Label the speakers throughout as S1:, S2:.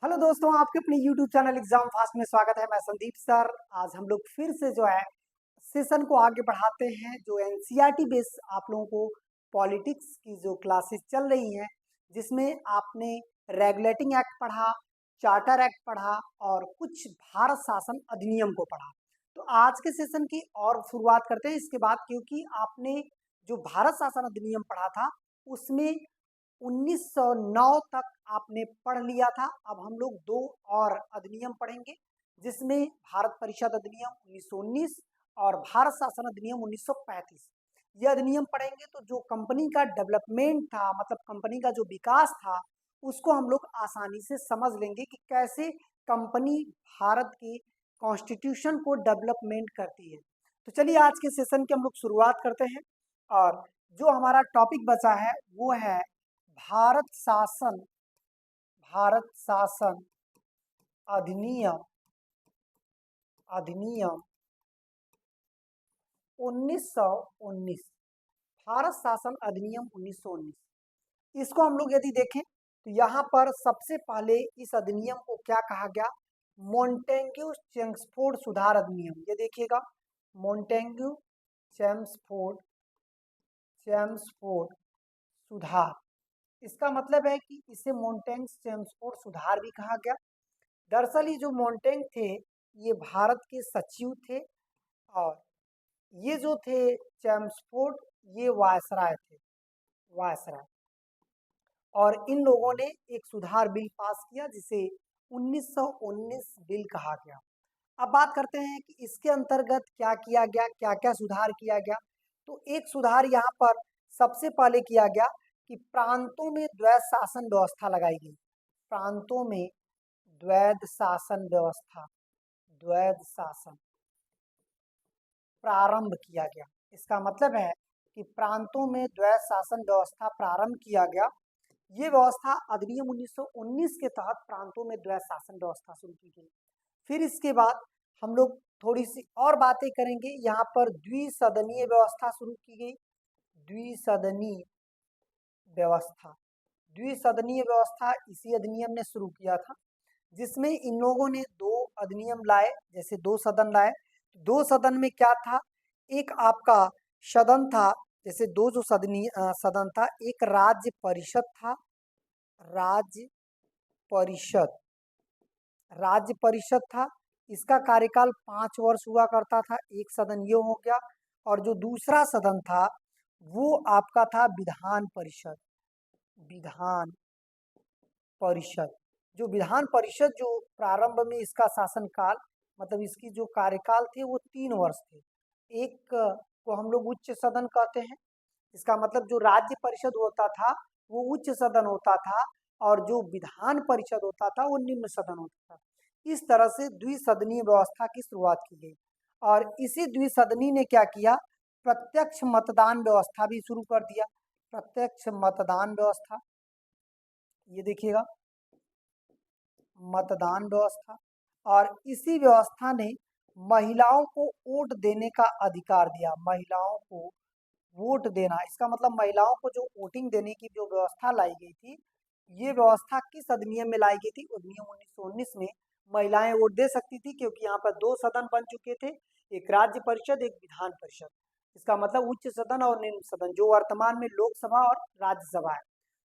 S1: Hello दोस्तों, आपके अपने YouTube चैनल एग्जाम फास्ट में स्वागत है। मैं संदीप सर। आज हम लोग फिर से जो है सेशन को आगे बढ़ाते हैं। जो एनसीईआरटी बेस आप लोगों को पॉलिटिक्स की जो क्लासेस चल रही हैं, जिसमें आपने रेगुलेटिंग एक्ट पढ़ा, चार्टर एक्ट पढ़ा और कुछ भारत शासन अधिनियम को पढ़ा। तो आज के सेशन की और शुरुआत करते हैं इसके बाद, क्योंकि आपने जो भारत शासन अधिनियम पढ़ा था उसमें 1909 तक आपने पढ़ लिया था। अब हम लोग दो और अधिनियम पढ़ेंगे, जिसमें भारत परिषद अधिनियम 1919 और भारत शासन अधिनियम 1935। ये अधिनियम पढ़ेंगे तो जो कंपनी का डेवलपमेंट था, मतलब कंपनी का जो विकास था, उसको हम लोग आसानी से समझ लेंगे कि कैसे कंपनी भारत के कॉन्स्टिट्यूशन को डेवलपमेंट करती है। तो चलिए आज के सेशन की हम लोग शुरुआत करते हैं। और जो हमारा टॉपिक बचा है वो है भारत शासन अधिनियम अधिनियम 1919। भारत शासन अधिनियम 1919, इसको हम लोग यदि देखें तो यहाँ पर सबसे पहले इस अधिनियम को क्या कहा गया? मोंटेग्यू चेम्सफोर्ड सुधार अधिनियम। ये देखिएगा, मोंटेग्यू चेम्सफोर्ड चेम्सफोर्ड सुधार। इसका मतलब है कि इसे मोंटेग चेम्सफोर्ड सुधार भी कहा गया। दरअसल ये जो मोंटेग थे ये भारत के सचिव थे, और ये जो थे चेम्सफोर्ड ये वायसराय थे, वायसराय। और इन लोगों ने एक सुधार बिल पास किया जिसे 1919 बिल कहा गया। अब बात करते हैं कि इसके अंतर्गत क्या किया गया, क्या क्या सुधार किया गया। तो एक सुधार यहाँ पर सबसे पहले किया गया कि प्रांतों में द्वैध शासन व्यवस्था लगाई गई। प्रांतों में द्वैध शासन व्यवस्था, द्वैध शासन प्रारंभ किया गया। इसका मतलब है कि प्रांतों में द्वैध शासन व्यवस्था प्रारंभ किया गया। ये व्यवस्था अधिनियम 1919 के तहत प्रांतों में द्वैध शासन व्यवस्था शुरू की गई। फिर इसके बाद हम लोग थोड़ी सी और बातें करेंगे। यहाँ पर द्विसदनीय व्यवस्था शुरू की गई। द्विसदनीय व्यवस्था, द्विसदनीय व्यवस्था इसी अधिनियम ने शुरू किया था, जिसमें इन लोगों ने दो अधिनियम लाए, जैसे दो सदन लाए। दो सदन में क्या था? एक आपका सदन था, जैसे दो जो सदनीय सदन था, एक राज्य परिषद था, राज्य परिषद, राज्य परिषद था। इसका कार्यकाल 5 वर्ष हुआ करता था। एक सदन ये हो गया। और जो दूसरा सदन था वो आपका था विधान परिषद। विधान परिषद, जो विधान परिषद जो प्रारंभ में इसका शासनकाल, मतलब इसकी जो कार्यकाल थे वो 3 वर्ष थे। एक को हम लोग उच्च सदन कहते हैं। इसका मतलब जो राज्य परिषद होता था वो उच्च सदन होता था, और जो विधान परिषद होता था वो निम्न सदन होता था। इस तरह से द्विसदनीय व्यवस्था की शुरुआत की गई। और इसी द्विसदनी ने क्या किया? प्रत्यक्ष मतदान व्यवस्था भी शुरू कर दिया। प्रत्यक्ष मतदान व्यवस्था, ये देखिएगा, मतदान व्यवस्था। और इसी व्यवस्था ने महिलाओं को वोट देने का अधिकार दिया। महिलाओं को वोट देना, इसका मतलब महिलाओं को जो वोटिंग देने की जो व्यवस्था लाई गई थी, ये व्यवस्था किस अधिनियम में लाई गई थी? अधिनियम 1919 में महिलाएं वोट दे सकती थी, क्योंकि यहाँ पर दो सदन बन चुके थे, एक राज्य परिषद, एक विधान परिषद। इसका मतलब उच्च सदन और निम्न सदन, जो वर्तमान में लोकसभा और राज्यसभा है।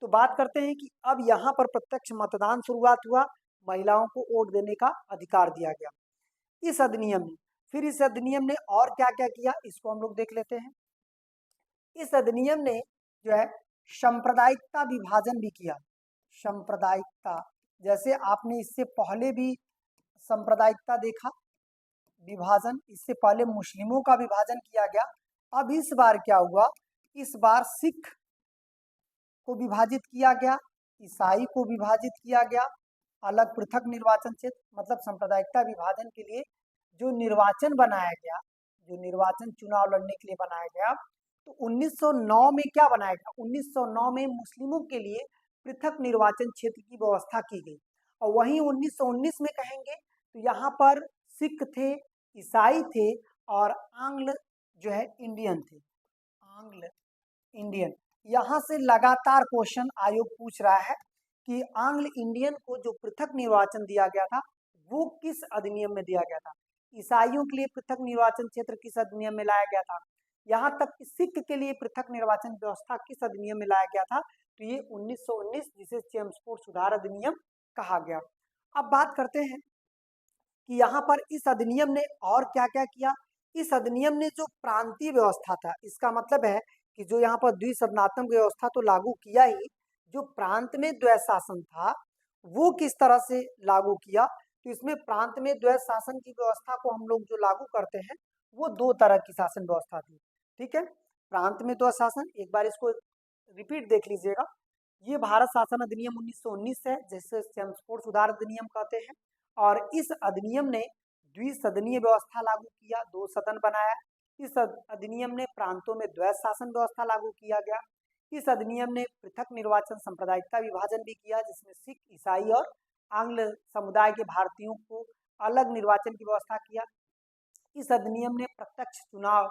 S1: तो बात करते हैं कि अब यहाँ पर प्रत्यक्ष मतदान शुरुआत हुआ, महिलाओं को वोट देने का अधिकार दिया गया इस अधिनियम में। फिर इस अधिनियम ने और क्या क्या किया, इसको हम लोग देख लेते हैं। इस अधिनियम ने जो है सांप्रदायिकता विभाजन भी किया। सांप्रदायिकता, जैसे आपने इससे पहले भी सांप्रदायिकता देखा, विभाजन, इससे पहले मुस्लिमों का विभाजन किया गया। अब इस बार क्या हुआ? इस बार सिख को विभाजित किया गया, ईसाई को विभाजित किया गया, अलग पृथक निर्वाचन क्षेत्र, मतलब सांप्रदायिकता विभाजन के लिए जो निर्वाचन बनाया गया, जो निर्वाचन चुनाव लड़ने के लिए बनाया गया, तो 1909 में क्या बनाया गया? 1909 में मुस्लिमों के लिए पृथक निर्वाचन क्षेत्र की व्यवस्था की गई। और वहीं 1919 में कहेंगे तो यहाँ पर सिख थे, ईसाई थे, और आंग्ल जो है इंडियन थे, आंग्ल इंडियन। यहाँ से लगातार क्वेश्चन आयोग पूछ रहा है कि आंग्ल इंडियन को जो पृथक निर्वाचन दिया गया था वो किस अधिनियम में दिया गया था। ईसाइयों के लिए पृथक निर्वाचन क्षेत्र किस अधिनियम में लाया गया था। यहाँ तक कि सिख के लिए पृथक निर्वाचन व्यवस्था किस अधिनियम में लाया गया था, तो ये 1919 जिसे चेम्सफोर्ड सुधार अधिनियम कहा गया। अब बात करते हैं कि यहाँ पर इस अधिनियम ने और क्या क्या किया। इस अधिनियम ने जो प्रांतीय व्यवस्था था, इसका मतलब है कि जो यहाँ पर द्विसदनात्मक व्यवस्था तो लागू किया ही, जो प्रांत में द्वैत शासन था वो किस तरह से लागू किया। तो इसमें प्रांत में द्वैत शासन की व्यवस्था को हम लोग जो लागू करते हैं वो दो तरह की शासन व्यवस्था थी। ठीक है, प्रांत में द्वैत शासन, एक बार इसको रिपीट देख लीजिएगा। ये भारत शासन अधिनियम 1919 है, जिसे चेम्सफोर्ड सुधार अधिनियम कहते हैं। और इस अधिनियम ने द्विसदनीय व्यवस्था लागू किया, दो सदन बनाया। इस अधिनियम ने प्रांतों में द्वैत शासन व्यवस्था लागू किया गया। इस अधिनियम ने पृथक निर्वाचन सांप्रदायिक का विभाजन भी किया, जिसमें सिख, ईसाई और आंग्ल समुदाय के भारतीयों को अलग निर्वाचन की व्यवस्था किया। इस अधिनियम ने प्रत्यक्ष चुनाव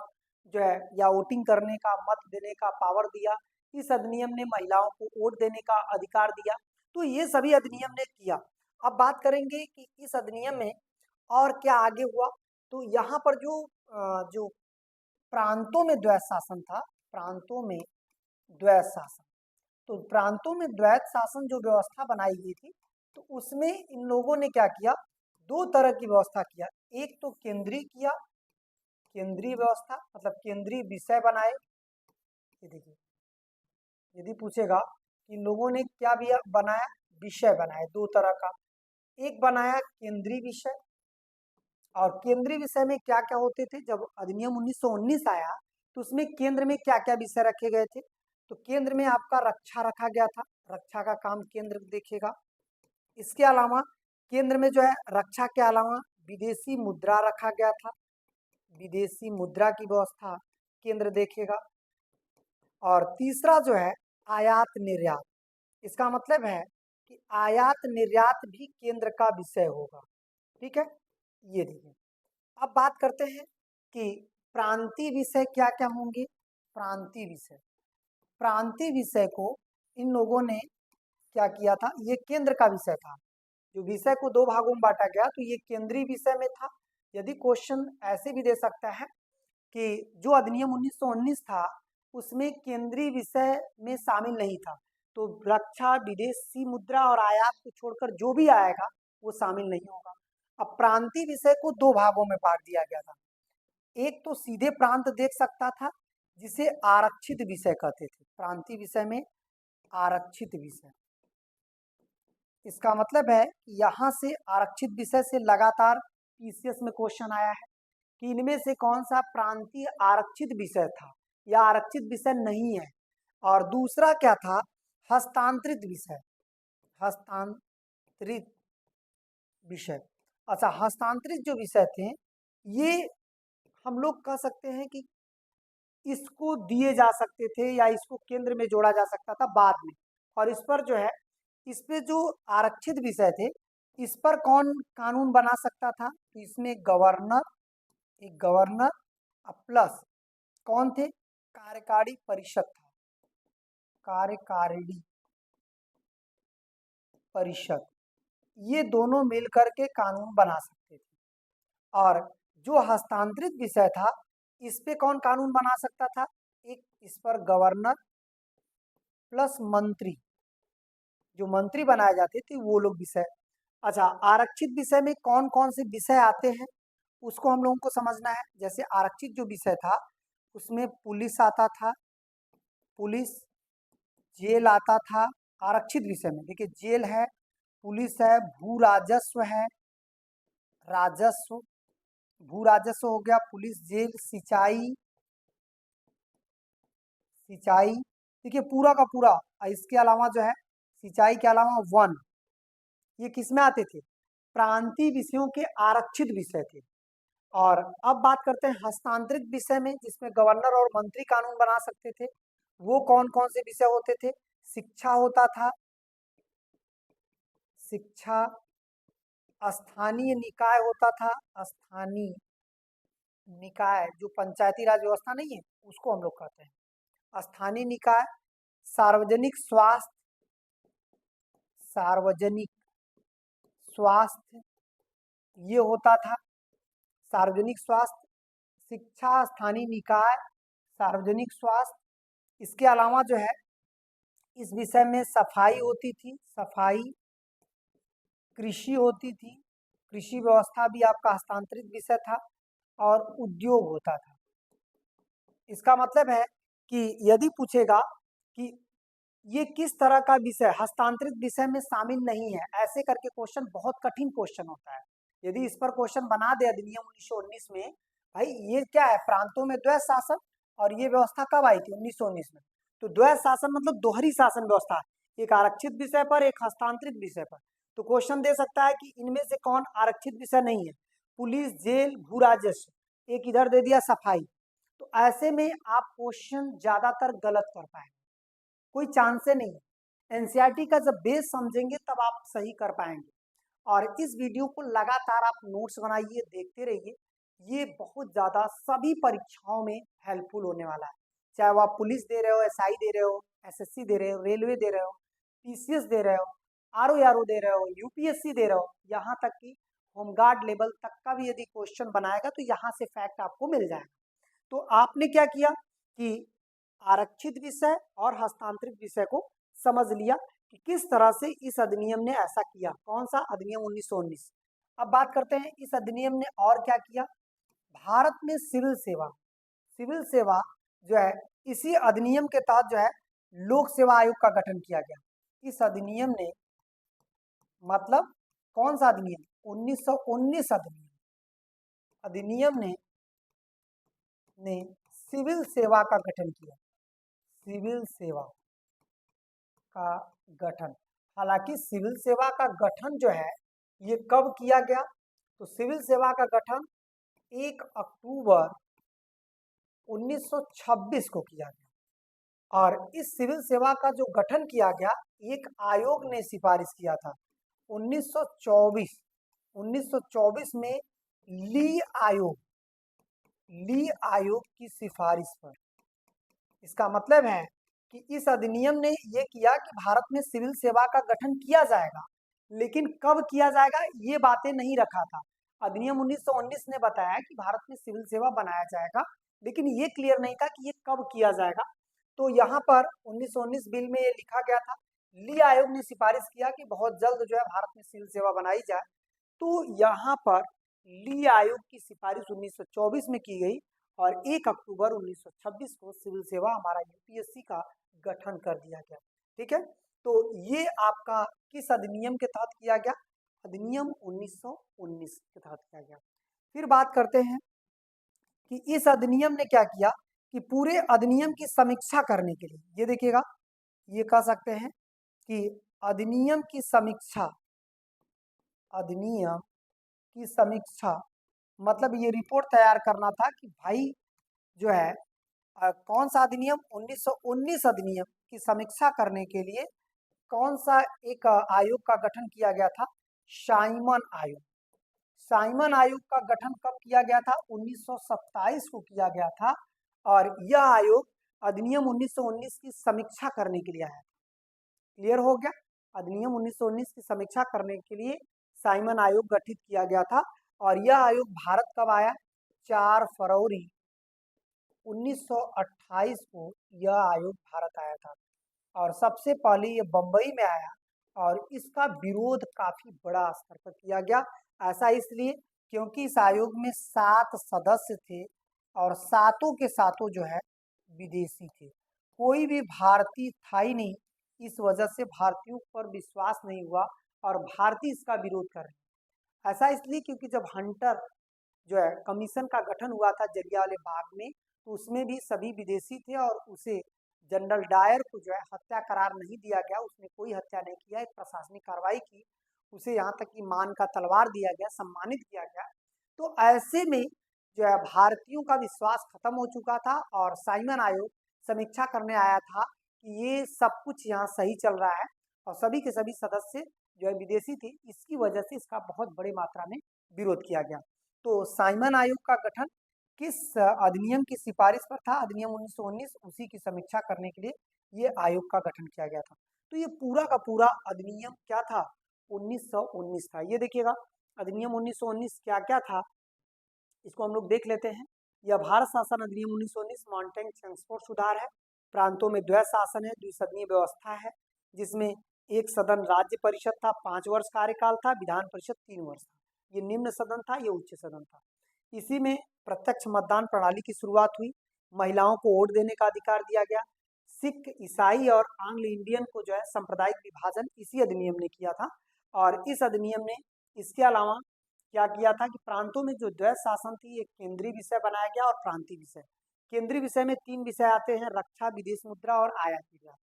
S1: जो है या वोटिंग करने का, मत देने का पावर दिया। इस अधिनियम ने महिलाओं को वोट देने का अधिकार दिया। तो ये सभी अधिनियम ने किया। अब बात करेंगे कि इस अधिनियम में और क्या आगे हुआ। तो यहाँ पर जो प्रांतों में द्वैत शासन था, प्रांतों में द्वैत शासन, तो प्रांतों में द्वैत शासन जो व्यवस्था बनाई गई थी, तो उसमें इन लोगों ने क्या किया, दो तरह की व्यवस्था किया। एक तो केंद्रीय किया, केंद्रीय व्यवस्था मतलब केंद्रीय विषय बनाए। ये देखिए, यदि पूछेगा कि इन लोगों ने क्या भी बनाया, विषय बनाए दो तरह का। एक बनाया केंद्रीय विषय, और केंद्रीय विषय में क्या क्या होते थे। जब अधिनियम 1919 आया तो उसमें केंद्र में क्या क्या विषय रखे गए थे। तो केंद्र में आपका रक्षा रखा गया था, रक्षा का काम केंद्र देखेगा। इसके अलावा केंद्र में जो है रक्षा के अलावा विदेशी मुद्रा रखा गया था, विदेशी मुद्रा की व्यवस्था केंद्र देखेगा। और तीसरा जो है आयात निर्यात, इसका मतलब है कि आयात निर्यात भी केंद्र का विषय होगा। ठीक है, ये देखिए। अब बात करते हैं कि प्रांतीय विषय क्या क्या होंगे। प्रांतीय विषय, प्रांतीय विषय को इन लोगों ने क्या किया था, ये केंद्र का विषय था। जो विषय को दो भागों में बांटा गया, तो ये केंद्रीय विषय में था। यदि क्वेश्चन ऐसे भी दे सकता है कि जो अधिनियम 1919 था उसमें केंद्रीय विषय में शामिल नहीं था, तो रक्षा, विदेशी मुद्रा और आयात को छोड़कर जो भी आएगा वो शामिल नहीं होगा। अब प्रांतीय विषय को दो भागों में बांट दिया गया था। एक तो सीधे प्रांत देख सकता था, जिसे आरक्षित विषय कहते थे। प्रांतीय विषय में आरक्षित विषय, इसका मतलब है कि यहाँ से आरक्षित विषय से लगातार पीसीएस में क्वेश्चन आया है कि इनमें से कौन सा प्रांतीय आरक्षित विषय था या आरक्षित विषय नहीं है। और दूसरा क्या था, हस्तांतरित विषय, हस्तांतरित विषय। अच्छा, हस्तांतरित जो विषय थे ये हम लोग कह सकते हैं कि इसको दिए जा सकते थे या इसको केंद्र में जोड़ा जा सकता था बाद में। और इस पर जो है, इस पे जो आरक्षित विषय थे इस पर कौन कानून बना सकता था, तो इसमें गवर्नर, एक गवर्नर प्लस कौन थे, कार्यकारी परिषद था, कार्यकारिणी परिषद, ये दोनों मिलकर के कानून बना सकते थे। और जो हस्तांतरित विषय था इस पे कौन कानून बना सकता था, एक इस पर गवर्नर प्लस मंत्री, जो मंत्री बनाए जाते थे वो लोग विषय। अच्छा, आरक्षित विषय में कौन कौन से विषय आते हैं उसको हम लोगों को समझना है। जैसे आरक्षित जो विषय था उसमें पुलिस आता था, पुलिस, जेल आता था। आरक्षित विषय में देखिए, जेल है, पुलिस है, भू राजस्व है, राजस्व, भू राजस्व हो गया, पुलिस, जेल, सिंचाई, सिंचाई देखिए पूरा का पूरा। इसके अलावा जो है सिंचाई के अलावा वन, ये किस में आते थे, प्रांतीय विषयों के आरक्षित विषय थे। और अब बात करते हैं हस्तांतरित विषय में, जिसमें गवर्नर और मंत्री कानून बना सकते थे। वो कौन कौन से विषय होते थे, शिक्षा होता था, शिक्षा, स्थानीय निकाय होता था, स्थानीय निकाय जो पंचायती राज व्यवस्था नहीं है उसको हम लोग कहते हैं स्थानीय निकाय, सार्वजनिक स्वास्थ्य, सार्वजनिक स्वास्थ्य ये होता था, सार्वजनिक स्वास्थ्य। शिक्षा स्थानीय निकाय सार्वजनिक स्वास्थ्य। इसके अलावा जो है इस विषय में सफाई होती थी, सफाई। कृषि होती थी, कृषि व्यवस्था भी आपका हस्तांतरित विषय था, और उद्योग होता था। इसका मतलब है कि यदि पूछेगा कि ये किस तरह का विषय हस्तांतरित विषय में शामिल नहीं है, ऐसे करके क्वेश्चन बहुत कठिन क्वेश्चन होता है। यदि इस पर क्वेश्चन बना दे अधिनियम 1919 में, भाई ये क्या है, प्रांतों में द्वैध शासन, और ये व्यवस्था कब आई थी, 1919 में। तो द्वैध शासन मतलब दोहरी शासन व्यवस्था, एक आरक्षित विषय पर, एक हस्तांतरित विषय पर। तो क्वेश्चन दे सकता है कि इनमें से कौन आरक्षित विषय नहीं है, पुलिस, जेल, भू राजस्व, एक इधर दे दिया सफाई। तो ऐसे में आप क्वेश्चन ज्यादातर गलत कर पाएंगे, कोई चांस नहीं है। एनसीईआरटी का जब बेस समझेंगे तब आप सही कर पाएंगे। और इस वीडियो को लगातार आप नोट्स बनाइए, देखते रहिए, ये बहुत ज्यादा सभी परीक्षाओं में हेल्पफुल होने वाला है। चाहे वो आप पुलिस दे रहे हो, एसआई दे रहे हो, एसएससी दे रहे हो, रेलवे दे रहे हो, पीसीएस दे रहे हो, आरओ दे रहे हो, यूपीएससी दे रहे हो, यहाँ तक कि होमगार्ड लेवल तक का भी यदि क्वेश्चन बनाएगा तो यहाँ से फैक्ट आपको मिल जाएगा। तो आपने क्या किया कि आरक्षित विषय और हस्तांतरित विषय को समझ लिया कि किस तरह से इस अधिनियम ने ऐसा किया। कौन सा अधिनियम, 1919। अब बात करते हैं इस अधिनियम ने और क्या किया। भारत में सिविल सेवा, सिविल सेवा जो है इसी अधिनियम के तहत जो है लोक सेवा आयोग का गठन किया गया। इस अधिनियम ने, मतलब कौन सा अधिनियम, 1919 अधिनियम। अधिनियम ने सिविल सेवा का गठन किया, सिविल सेवा का गठन। हालांकि सिविल सेवा का गठन जो है ये कब किया गया, तो सिविल सेवा का गठन 1 अक्टूबर 1926 को किया गया। और इस सिविल सेवा का जो गठन किया गया, एक आयोग ने सिफारिश किया था 1924 में ली आयोग की सिफारिश पर। इसका मतलब है कि इस अधिनियम ने यह किया कि भारत में सिविल सेवा का गठन किया जाएगा, लेकिन कब किया जाएगा ये बातें नहीं रखा था। अधिनियम 1919 ने बताया कि भारत में सिविल सेवा बनाया जाएगा, लेकिन ये क्लियर नहीं था कि ये कब किया जाएगा। तो यहाँ पर 1919 बिल में ये लिखा गया था, ली आयोग ने सिफारिश किया कि बहुत जल्द जो है भारत में सिविल सेवा बनाई जाए। तो यहाँ पर ली आयोग की सिफारिश 1924 में की गई, और 1 अक्टूबर 1926 को सिविल सेवा हमारा यूपीएससी का गठन कर दिया गया। ठीक है, तो ये आपका किस अधिनियम के तहत किया गया, अधिनियम 1919 के तहत किया गया। फिर बात करते हैं कि इस अधिनियम ने क्या किया कि पूरे अधिनियम की समीक्षा करने के लिए, ये देखिएगा, ये कह सकते हैं कि अधिनियम की समीक्षा, अधिनियम की समीक्षा मतलब ये रिपोर्ट तैयार करना था कि भाई जो है कौन सा अधिनियम, 1919 अधिनियम की समीक्षा करने के लिए कौन सा एक आयोग का गठन किया गया था, साइमन आयोग। साइमन आयोग का गठन कब किया गया था, 1927 को किया गया था। और यह आयोग अधिनियम 1919 की समीक्षा करने के लिए आया था। क्लियर हो गया, अधिनियम 1919 की समीक्षा करने के लिए साइमन आयोग गठित किया गया था। और यह आयोग भारत कब आया, 4 फरवरी 1928 को यह आयोग भारत आया था। और सबसे पहले ये बंबई में आया, और इसका विरोध काफी बड़ा स्तर पर किया गया। ऐसा इसलिए क्योंकि इस आयोग में 7 सदस्य थे, और सातों के सातों जो है विदेशी थे, कोई भी भारतीय था ही नहीं। इस वजह से भारतीयों पर विश्वास नहीं हुआ, और भारतीय इसका विरोध कर रहे हैं। ऐसा इसलिए क्योंकि जब हंटर जो है कमीशन का गठन हुआ था जलियांवाले बाग में, तो उसमें भी सभी विदेशी थे, और उसे जनरल डायर को जो है हत्या करार नहीं दिया गया, उसने कोई हत्या नहीं किया, एक प्रशासनिक कार्रवाई की, उसे यहाँ तक कि मान का तलवार दिया गया, सम्मानित किया गया। तो ऐसे में जो है भारतीयों का विश्वास खत्म हो चुका था, और साइमन आयोग समीक्षा करने आया था कि ये सब कुछ यहाँ सही चल रहा है, और सभी के सभी सदस्य जो है विदेशी थे, इसकी वजह से इसका बहुत बड़ी मात्रा में विरोध किया गया। तो साइमन आयोग का गठन किस अधिनियम की सिफारिश पर था, अधिनियम 1919, उसी की समीक्षा करने के लिए ये आयोग का गठन किया गया था। तो ये पूरा का पूरा अधिनियम क्या था, 1919 था। ये देखिएगा अधिनियम 1919 क्या क्या था, इसको हम लोग देख लेते हैं। यह भारत शासन अधिनियम 1919 मॉन्टेग ट्रांसपोर्ट सुधार है। प्रांतों में द्वैध शासन है, द्विसदनीय व्यवस्था है, जिसमें एक सदन राज्य परिषद था, 5 वर्ष कार्यकाल था, विधान परिषद 3 वर्ष था। ये निम्न सदन था, ये उच्च सदन था। इसी में प्रत्यक्ष मतदान प्रणाली की शुरुआत हुई, महिलाओं को वोट देने का अधिकार दिया गया। सिख, ईसाई और आंग्ल इंडियन को जो है सांप्रदायिक विभाजन इसी अधिनियम ने किया था। और इस अधिनियम ने इसके अलावा क्या किया था कि प्रांतों में जो द्वैध शासन थी एक केंद्रीय विषय बनाया गया और प्रांतीय विषय। केंद्रीय विषय में 3 विषय आते हैं, रक्षा, विदेश मुद्रा और आयात निर्यात।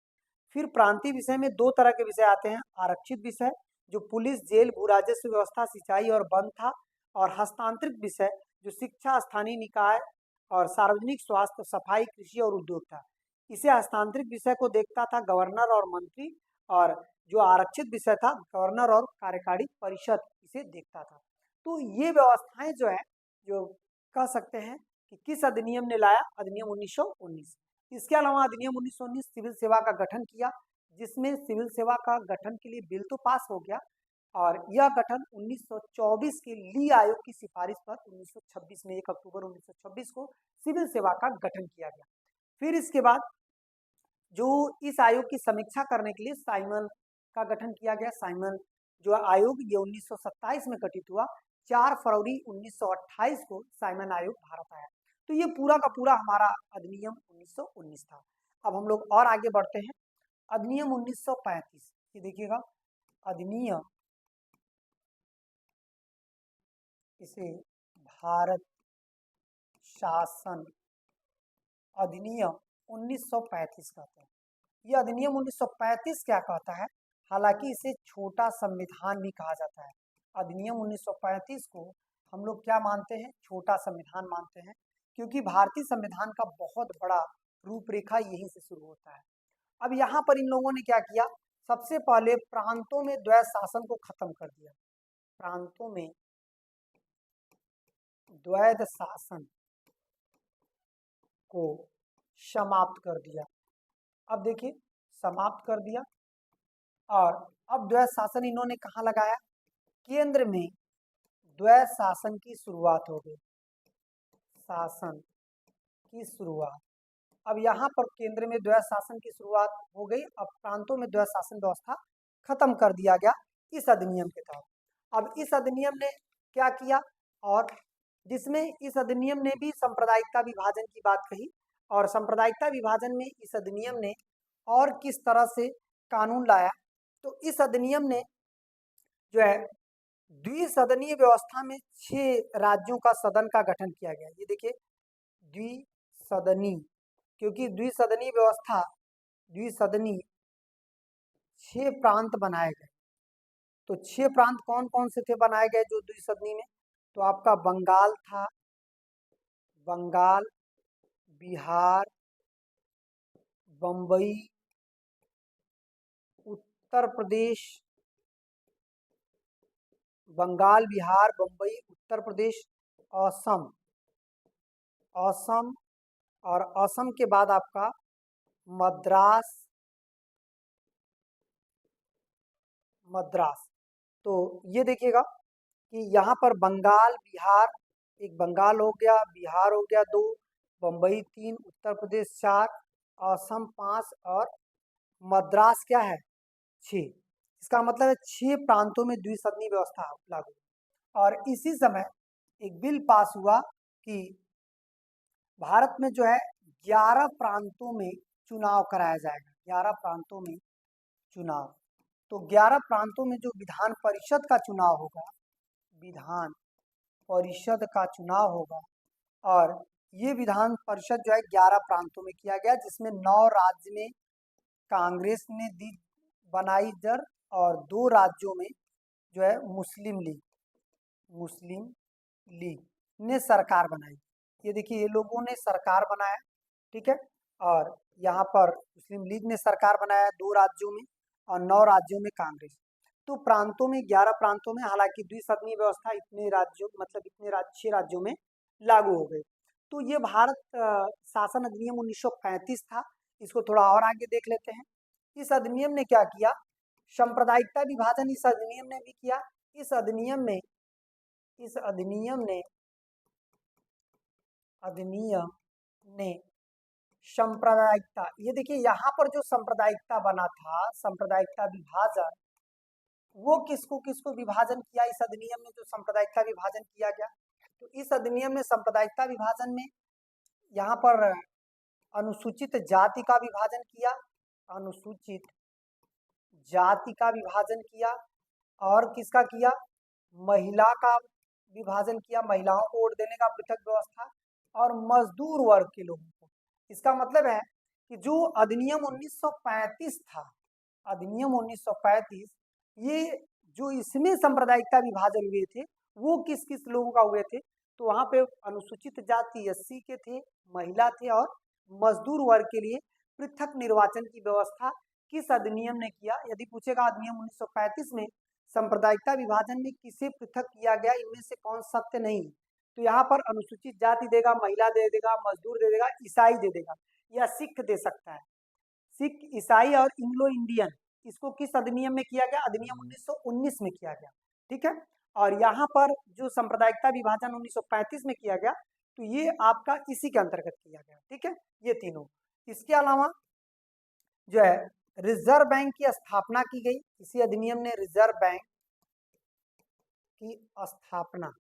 S1: फिर प्रांतीय विषय में 2 तरह के विषय आते हैं, आरक्षित विषय जो पुलिस, जेल, भू राजस्व व्यवस्था, सिंचाई और वन था, और हस्तांतरित विषय जो शिक्षा, स्थानीय निकाय और सार्वजनिक स्वास्थ्य, सफाई, कृषि और उद्योग था। इसे हस्तांतरित विषय को देखता था गवर्नर और मंत्री, और जो आरक्षित विषय था गवर्नर और कार्यकारी परिषद इसे देखता था। तो ये व्यवस्थाएं जो है, जो कह सकते हैं कि किस अधिनियम ने लाया, अधिनियम 1919। इसके अलावा अधिनियम 1919 सिविल सेवा का गठन किया, जिसमें सिविल सेवा का गठन के लिए बिल तो पास हो गया, और यह गठन 1924 के ली आयोग की सिफारिश पर 1926 में 1 अक्टूबर 1926 को सिविल सेवा का गठन किया गया। फिर इसके बाद जो इस आयोग की समीक्षा करने के लिए साइमन का गठन किया गया। साइमन जो आयोग ये 1927 में गठित हुआ, 4 फरवरी 1928 को साइमन आयोग भारत आया। तो ये पूरा का पूरा हमारा अधिनियम 1919 था। अब हम लोग और आगे बढ़ते हैं, अधिनियम 1935। ये देखिएगा अधिनियम, इसे भारत शासन अधिनियम 1935 कहते हैं। यह अधिनियम 1935 क्या कहता है, हालांकि इसे छोटा संविधान भी कहा जाता है। अधिनियम 1935 को हम लोग क्या मानते हैं, छोटा संविधान मानते हैं, क्योंकि भारतीय संविधान का बहुत बड़ा रूपरेखा यहीं से शुरू होता है। अब यहाँ पर इन लोगों ने क्या किया, सबसे पहले प्रांतों में द्वैध शासन को खत्म कर दिया। प्रांतों में द्वैध शासन को समाप्त कर दिया। अब देखिए समाप्त कर दिया, और अब द्वैध शासन इन्होंने कहाँ लगाया, केंद्र में द्वैध शासन की शुरुआत हो गई। शासन की शुरुआत, अब यहाँ पर केंद्र में द्वैध शासन की शुरुआत हो गई। अब प्रांतों में द्वैध शासन व्यवस्था खत्म कर दिया गया इस अधिनियम के तहत। अब इस अधिनियम ने क्या किया, और जिसमें इस अधिनियम ने भी सांप्रदायिकता विभाजन की बात कही, और सांप्रदायिकता विभाजन में इस अधिनियम ने और किस तरह से कानून लाया, तो इस अधिनियम ने जो है द्विसदनीय व्यवस्था में 6 राज्यों का सदन का गठन किया गया। ये देखिए द्विसदनीय, क्योंकि द्विसदनीय व्यवस्था, द्विसदनीय 6 प्रांत बनाए गए। तो 6 प्रांत कौन कौन से थे बनाए गए जो द्विसदनीय में, तो आपका बंगाल था, बंगाल, बिहार, बम्बई, उत्तर प्रदेश, बंगाल, बिहार, बम्बई, उत्तर प्रदेश, असम, असम, और असम के बाद आपका मद्रास, मद्रास। तो ये देखिएगा कि यहाँ पर बंगाल, बिहार, एक बंगाल हो गया, बिहार हो गया 2, बम्बई 3, उत्तर प्रदेश 4, असम 5, और मद्रास क्या है 6। इसका मतलब है 6 प्रांतों में द्विसदनीय व्यवस्था लागू। और इसी समय एक बिल पास हुआ कि भारत में जो है 11 प्रांतों में चुनाव कराया जाएगा। 11 प्रांतों में चुनाव, तो 11 प्रांतों में जो विधान परिषद का चुनाव होगा, विधान परिषद का चुनाव होगा, और ये विधान परिषद जो है 11 प्रांतों में किया गया, जिसमें 9 राज्य में कांग्रेस ने दी बनाई जर, और 2 राज्यों में जो है मुस्लिम लीग ने सरकार बनाई। ये देखिए ये लोगों ने सरकार बनाया, ठीक है, और यहाँ पर मुस्लिम लीग ने सरकार बनाया 2 राज्यों में, और 9 राज्यों में कांग्रेस। तो प्रांतों में 11 प्रांतों में, हालांकि द्विसदनीय व्यवस्था इतने राज्यों, मतलब इतने 6 राज्यों में लागू हो गई। तो ये भारत शासन अधिनियम 1935 था। इसको थोड़ा और आगे देख लेते हैं। इस अधिनियम ने क्या किया, सांप्रदायिकता विभाजन इस अधिनियम ने भी किया। इस अधिनियम ने सांप्रदायिकता, ये देखिए यहाँ पर जो सांप्रदायिकता बना था, सांप्रदायिकता विभाजन, वो किसको किसको विभाजन किया इस अधिनियम में, जो सांप्रदायिकता विभाजन किया गया। तो इस अधिनियम ने सांप्रदायिकता विभाजन में यहाँ पर अनुसूचित जाति का विभाजन किया, अनुसूचित जाति का विभाजन किया, और किसका किया, महिला का विभाजन किया, महिलाओं को वोट देने का पृथक व्यवस्था, और मजदूर वर्ग के लोगों को। इसका मतलब है कि जो अधिनियम 1935 था, अधिनियम 1935, ये जो इसमें सांप्रदायिकता विभाजन हुए थे वो किस किस लोगों का हुए थे, तो वहां पे अनुसूचित जाति एससी के थे, महिला थे, और मजदूर वर्ग के लिए पृथक निर्वाचन की व्यवस्था किस अधिनियम ने किया। यदि पूछेगा अधिनियम 1935 में सांप्रदायिकता विभाजन में किसे पृथक किया गया, इनमें से कौन सत्य नहीं, तो यहाँ पर अनुसूचित जाति देगा, महिला दे देगा, मजदूर दे देगा, ईसाई दे देगा, या सिख दे सकता है। सिख, ईसाई और इंग्लो इंडियन, इसको किस अधिनियम में किया गया, अधिनियम 1919 में किया गया। ठीक है, और यहाँ पर जो सांप्रदायिकता विभाजन 1935 में किया गया, तो ये आपका इसी के अंतर्गत किया गया। ठीक है, ये तीनों। इसके अलावा जो है रिजर्व बैंक की स्थापना की गई, इसी अधिनियम ने रिजर्व बैंक की स्थापना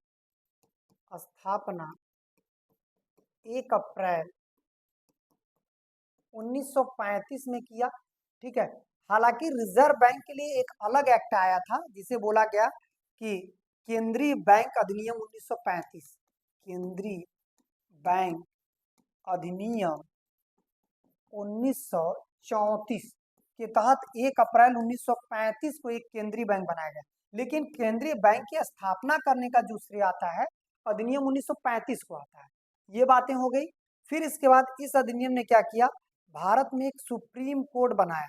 S1: 1 अप्रैल 1935 में किया। ठीक है, हालांकि रिजर्व बैंक के लिए एक अलग एक्ट आया था जिसे बोला गया कि केंद्रीय बैंक अधिनियम 1935, केंद्रीय बैंक अधिनियम 1934 के तहत 1 अप्रैल 1935 को एक केंद्रीय बैंक बनाया गया। लेकिन केंद्रीय बैंक की स्थापना करने का जो श्रेय आता है अधिनियम 1935 को आता है। ये बातें हो गई। फिर इसके बाद इस अधिनियम ने क्या किया, भारत में एक सुप्रीम कोर्ट बनाया,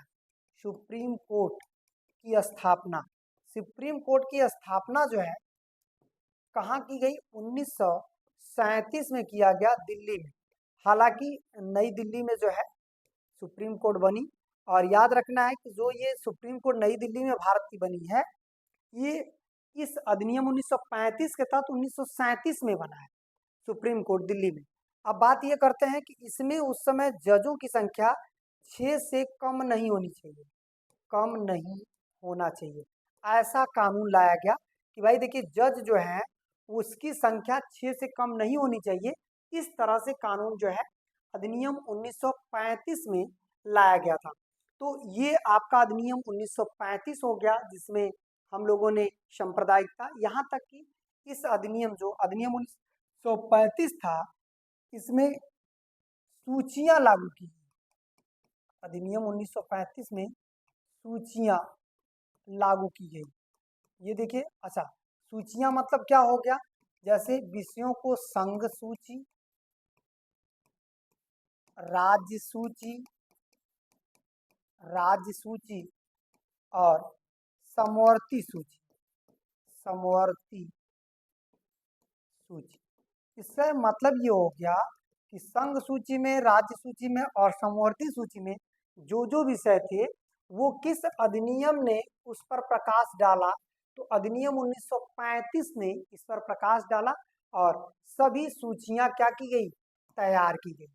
S1: सुप्रीम कोर्ट की स्थापना। सुप्रीम कोर्ट की स्थापना जो है कहाँ की गई, 1937 में किया गया, दिल्ली में। हालांकि नई दिल्ली में जो है सुप्रीम कोर्ट बनी, और याद रखना है कि जो ये सुप्रीम कोर्ट नई दिल्ली में भारत की बनी है, ये इस अधिनियम 1935 के तहत 1937 में बना है सुप्रीम कोर्ट दिल्ली में। अब बात ये करते हैं कि इसमें उस समय जजों की संख्या 6 से कम नहीं होनी चाहिए, कम नहीं होना चाहिए, ऐसा कानून लाया गया कि भाई देखिए जज जो है उसकी संख्या 6 से कम नहीं होनी चाहिए। इस तरह से कानून जो है अधिनियम 1935 में लाया गया था। तो ये आपका अधिनियम 1935 हो गया, जिसमें हम लोगों ने सांप्रदायिकता, यहाँ तक कि इस अधिनियम जो अधिनियम 1935 था इसमें सूचियां लागू की। अधिनियम 1935 में सूचियां लागू की गई। ये देखिए, अच्छा सूचियां मतलब क्या हो गया, जैसे विषयों को संघ सूची, राज्य सूची, राज्य सूची और समवर्ती सूची, समवर्ती सूची। इससे मतलब ये हो गया कि संघ सूची में, राज्य सूची में और समवर्ती सूची में जो जो विषय थे वो किस अधिनियम ने उस पर प्रकाश डाला, तो अधिनियम 1935 ने इस पर प्रकाश डाला और सभी सूचियां क्या की गई, तैयार की गई।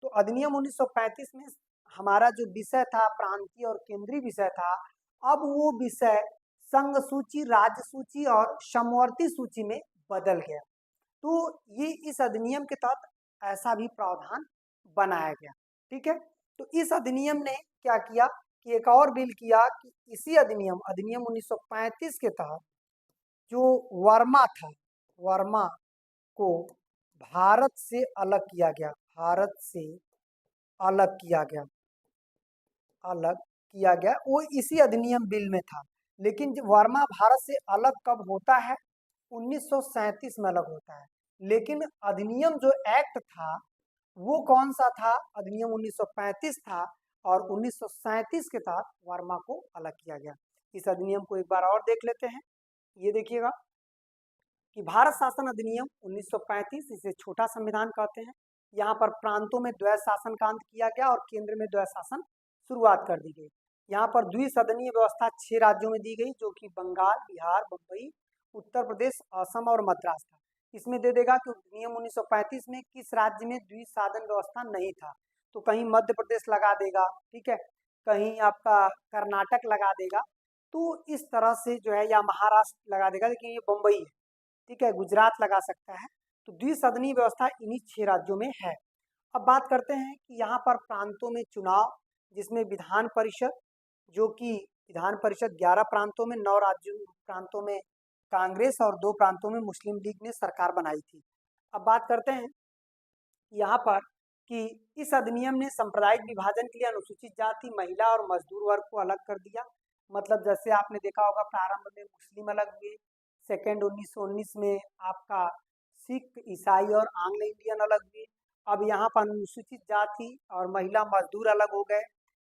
S1: तो अधिनियम 1935 में हमारा जो विषय था प्रांतीय और केंद्रीय विषय था, अब वो विषय संघ सूची, राज्य सूची और समवर्ती सूची में बदल गया। तो ये इस अधिनियम के तहत ऐसा भी प्रावधान बनाया गया। ठीक है, तो इस अधिनियम ने क्या किया कि एक और बिल किया कि इसी अधिनियम 1935 के तहत जो वर्मा था, वर्मा को भारत से अलग किया गया, भारत से अलग किया गया, अलग किया गया, वो इसी अधिनियम बिल में था। लेकिन जब वर्मा भारत से अलग कब होता है, 1937 में अलग होता है। लेकिन अधिनियम जो एक्ट था वो कौन सा था, अधिनियम 1935 था, और 1937 के तहत वर्मा को अलग किया गया। इस अधिनियम को एक बार और देख लेते हैं। ये देखिएगा कि भारत शासन अधिनियम 1935, इसे छोटा संविधान कहते हैं। यहाँ पर प्रांतों में द्वैध शासन का अंत किया गया और केंद्र में द्वैध शासन शुरुआत कर दी गई। यहाँ पर द्विसदनीय व्यवस्था 6 राज्यों में दी गई, जो कि बंगाल, बिहार, बम्बई, उत्तर प्रदेश, असम और मद्रास था। इसमें दे देगा कि अधिनियम 1935 में किस राज्य में द्विसाधन व्यवस्था नहीं था, तो कहीं मध्य प्रदेश लगा देगा, ठीक है, कहीं आपका कर्नाटक लगा देगा, तो इस तरह से जो है, या महाराष्ट्र लगा देगा, लेकिन ये बम्बई है, ठीक है, गुजरात लगा सकता है। तो द्विसदनीय व्यवस्था इन्हीं 6 राज्यों में है। अब बात करते हैं कि यहाँ पर प्रांतों में चुनाव, जिसमें विधान परिषद, जो कि विधान परिषद 11 प्रांतों में, 9 राज्यों प्रांतों में कांग्रेस और 2 प्रांतों में मुस्लिम लीग ने सरकार बनाई थी। अब बात करते हैं यहाँ पर कि इस अधिनियम ने सांप्रदायिक विभाजन के लिए अनुसूचित जाति, महिला और मजदूर वर्ग को अलग कर दिया। मतलब जैसे आपने देखा होगा, प्रारंभ में मुस्लिम अलग हुए, सेकेंड 1919 में आपका सिख, ईसाई और आंग्ल इंडियन अलग हुए। अब यहाँ पर अनुसूचित जाति और महिला मजदूर अलग हो गए।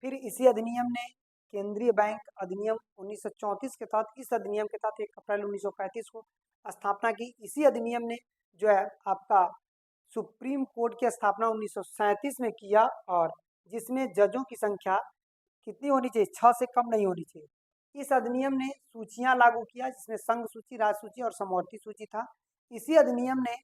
S1: फिर इसी अधिनियम ने केंद्रीय बैंक अधिनियम 1934 के तहत, इस अधिनियम के तहत 1 अप्रैल 1935 को स्थापना की। इसी अधिनियम ने जो है आपका सुप्रीम कोर्ट की स्थापना 1937 में किया, और जिसमें जजों की संख्या कितनी होनी चाहिए, 6 से कम नहीं होनी चाहिए। इस अधिनियम ने सूचियां लागू किया, जिसमें संघ सूची, राज्य सूची और समवर्ती सूची था। इसी अधिनियम ने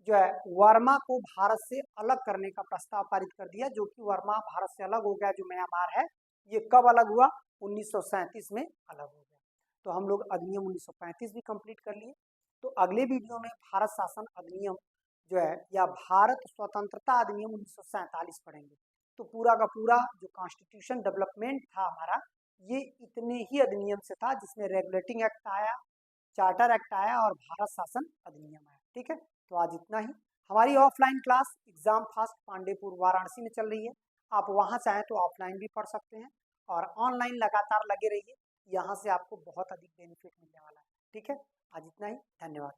S1: जो है वर्मा को भारत से अलग करने का प्रस्ताव पारित कर दिया, जो कि वर्मा भारत से अलग हो गया, जो म्यांमार है। ये कब अलग हुआ, 1937 में अलग हो गया। तो हम लोग अधिनियम 1935 भी कंप्लीट कर लिए। तो अगले वीडियो में भारत शासन अधिनियम जो है, या भारत स्वतंत्रता अधिनियम 1947 पढ़ेंगे। तो पूरा का पूरा जो कॉन्स्टिट्यूशन डेवलपमेंट था हमारा, ये इतने ही अधिनियम से था, जिसमें रेगुलेटिंग एक्ट आया, चार्टर एक्ट आया और भारत शासन अधिनियम आया। ठीक है, तो आज इतना ही। हमारी offline class exam fast Pandeypur Varanasi में चल रही है। आप वहाँ चाहें तो ऑफलाइन भी पढ़ सकते हैं, और ऑनलाइन लगातार लगे रहिए, यहाँ से आपको बहुत अधिक बेनिफिट मिलने वाला है। ठीक है, आज इतना ही, धन्यवाद।